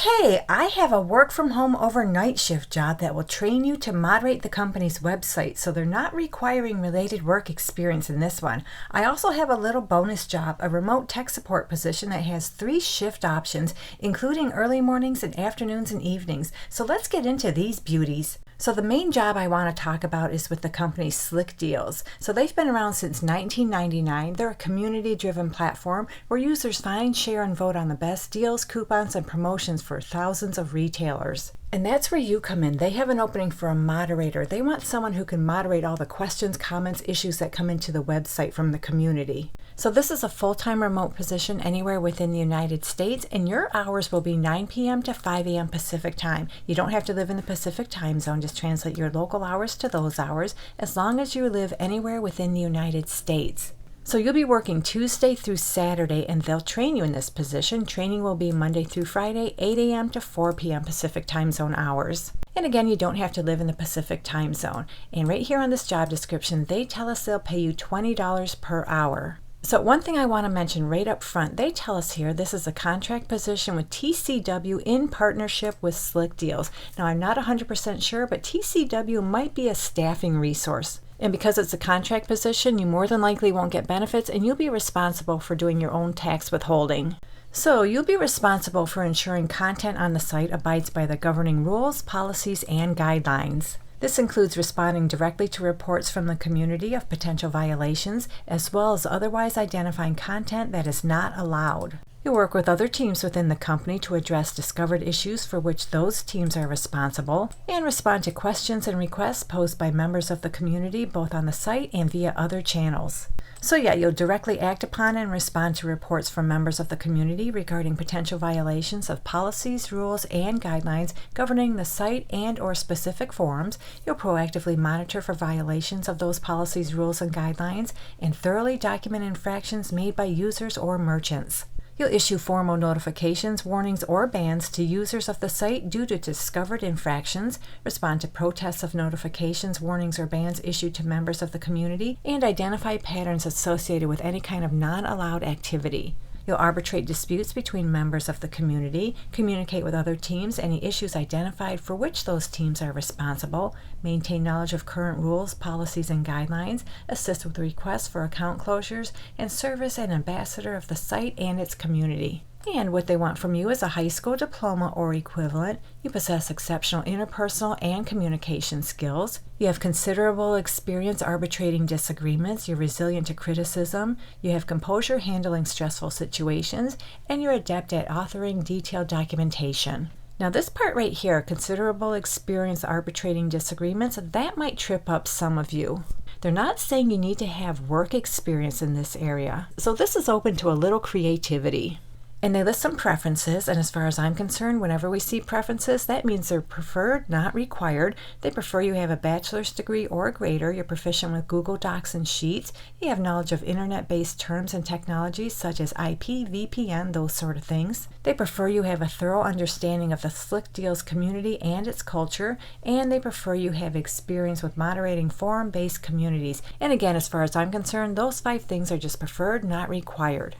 Hey, I have a work from home overnight shift job that will train you to moderate the company's website, so they're not requiring related work experience in this one. I also have a little bonus job, a remote tech support position that has 3 shift options, including early mornings and afternoons and evenings. So let's get into these beauties. So the main job I want to talk about is with the company Slick Deals. So they've been around since 1999. They're a community-driven platform where users find, share, and vote on the best deals, coupons, and promotions for thousands of retailers. And that's where you come in. They have an opening for a moderator. They want someone who can moderate all the questions, comments, issues that come into the website from the community. So this is a full-time remote position anywhere within the United States, and your hours will be 9 p.m. to 5 a.m. Pacific time. You don't have to live in the Pacific time zone. Just translate your local hours to those hours, as long as you live anywhere within the United States. So you'll be working Tuesday through Saturday, and they'll train you in this position. Training will be Monday through Friday, 8 a.m. to 4 p.m. Pacific time zone hours. And again, you don't have to live in the Pacific time zone. And right here on this job description, they tell us they'll pay you $20 per hour. So one thing I want to mention right up front, they tell us here this is a contract position with TCW in partnership with Slick Deals. Now, I'm not 100% sure, but TCW might be a staffing resource. And because it's a contract position, you more than likely won't get benefits, and you'll be responsible for doing your own tax withholding. So you'll be responsible for ensuring content on the site abides by the governing rules, policies, and guidelines. This includes responding directly to reports from the community of potential violations, as well as otherwise identifying content that is not allowed. You'll work with other teams within the company to address discovered issues for which those teams are responsible, and respond to questions and requests posed by members of the community both on the site and via other channels. So yeah, you'll directly act upon and respond to reports from members of the community regarding potential violations of policies, rules, and guidelines governing the site and/or specific forums. You'll proactively monitor for violations of those policies, rules, and guidelines, and thoroughly document infractions made by users or merchants. You'll issue formal notifications, warnings, or bans to users of the site due to discovered infractions, respond to protests of notifications, warnings, or bans issued to members of the community, and identify patterns associated with any kind of non-allowed activity. You'll arbitrate disputes between members of the community, communicate with other teams any issues identified for which those teams are responsible, maintain knowledge of current rules, policies, and guidelines, assist with requests for account closures, and serve as an ambassador of the site and its community. And what they want from you is a high school diploma or equivalent. You possess exceptional interpersonal and communication skills. You have considerable experience arbitrating disagreements. You're resilient to criticism. You have composure handling stressful situations. And you're adept at authoring detailed documentation. Now this part right here, considerable experience arbitrating disagreements, that might trip up some of you. They're not saying you need to have work experience in this area. So this is open to a little creativity. And they list some preferences, and as far as I'm concerned, whenever we see preferences, that means they're preferred, not required. They prefer you have a bachelor's degree or greater, you're proficient with Google Docs and Sheets, you have knowledge of internet-based terms and technologies such as IP, VPN, those sort of things. They prefer you have a thorough understanding of the Slick Deals community and its culture, and they prefer you have experience with moderating forum-based communities. And again, as far as I'm concerned, those 5 things are just preferred, not required.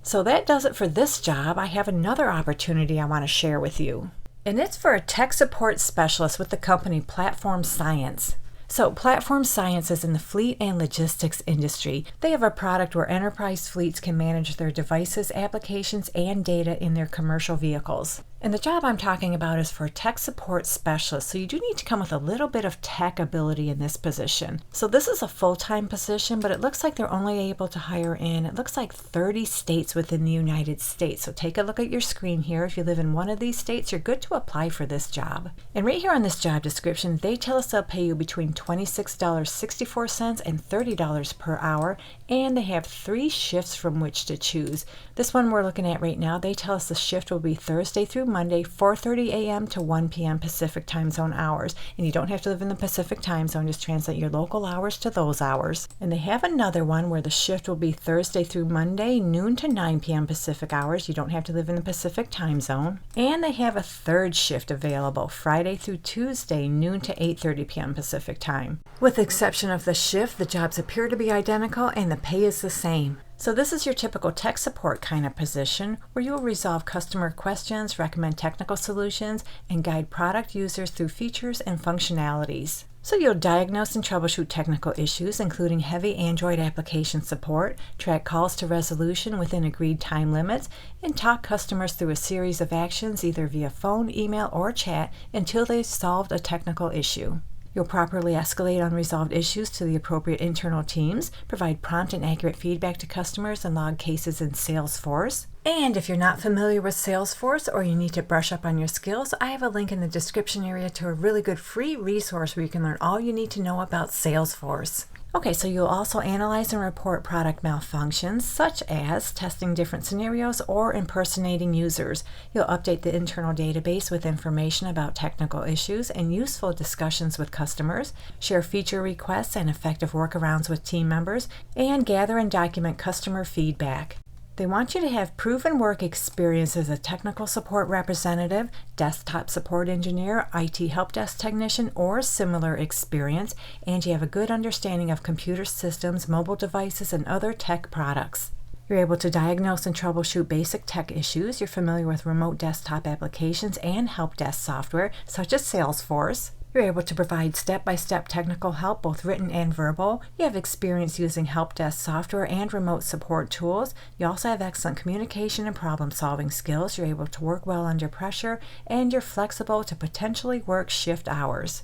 So that does it for this job. I have another opportunity I want to share with you. And it's for a tech support specialist with the company Platform Science. So Platform Science is in the fleet and logistics industry. They have a product where enterprise fleets can manage their devices, applications, and data in their commercial vehicles. And the job I'm talking about is for a tech support specialist, so you do need to come with a little bit of tech ability in this position. So this is a full-time position, but it looks like they're only able to hire in, it looks like 30 states within the United States. So take a look at your screen here. If you live in one of these states, you're good to apply for this job. And right here on this job description, they tell us they'll pay you between $26.64 and $30 per hour, and they have 3 shifts from which to choose. This one we're looking at right now, they tell us the shift will be Thursday through Monday, 4:30 a.m. to 1 p.m. Pacific time zone hours. And you don't have to live in the Pacific time zone, just translate your local hours to those hours. And they have another one where the shift will be Thursday through Monday, noon to 9 p.m. Pacific hours. You don't have to live in the Pacific time zone. And they have a 3rd shift available, Friday through Tuesday, noon to 8:30 p.m. Pacific time. With the exception of the shift, the jobs appear to be identical and the pay is the same. So this is your typical tech support kind of position where you will resolve customer questions, recommend technical solutions, and guide product users through features and functionalities. So you'll diagnose and troubleshoot technical issues, including heavy Android application support, track calls to resolution within agreed time limits, and talk customers through a series of actions either via phone, email, or chat until they've solved a technical issue. You'll properly escalate unresolved issues to the appropriate internal teams, provide prompt and accurate feedback to customers, and log cases in Salesforce. And if you're not familiar with Salesforce or you need to brush up on your skills, I have a link in the description area to a really good free resource where you can learn all you need to know about Salesforce. Okay, so you'll also analyze and report product malfunctions, such as testing different scenarios or impersonating users. You'll update the internal database with information about technical issues and useful discussions with customers, share feature requests and effective workarounds with team members, and gather and document customer feedback. They want you to have proven work experience as a technical support representative, desktop support engineer, IT help desk technician, or similar experience, and you have a good understanding of computer systems, mobile devices, and other tech products. You're able to diagnose and troubleshoot basic tech issues. You're familiar with remote desktop applications and help desk software, such as Salesforce. You're able to provide step-by-step technical help, both written and verbal. You have experience using help desk software and remote support tools. You also have excellent communication and problem-solving skills. You're able to work well under pressure, and you're flexible to potentially work shift hours.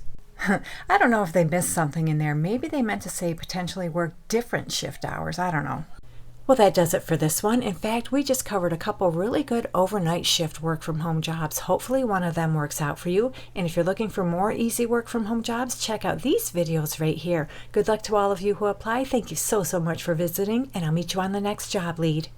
I don't know if they missed something in there. Maybe they meant to say potentially work different shift hours. I don't know. Well, that does it for this one. In fact, we just covered a couple really good overnight shift work from home jobs. Hopefully one of them works out for you. And if you're looking for more easy work from home jobs, check out these videos right here. Good luck to all of you who apply. Thank you so much for visiting, and I'll meet you on the next job lead.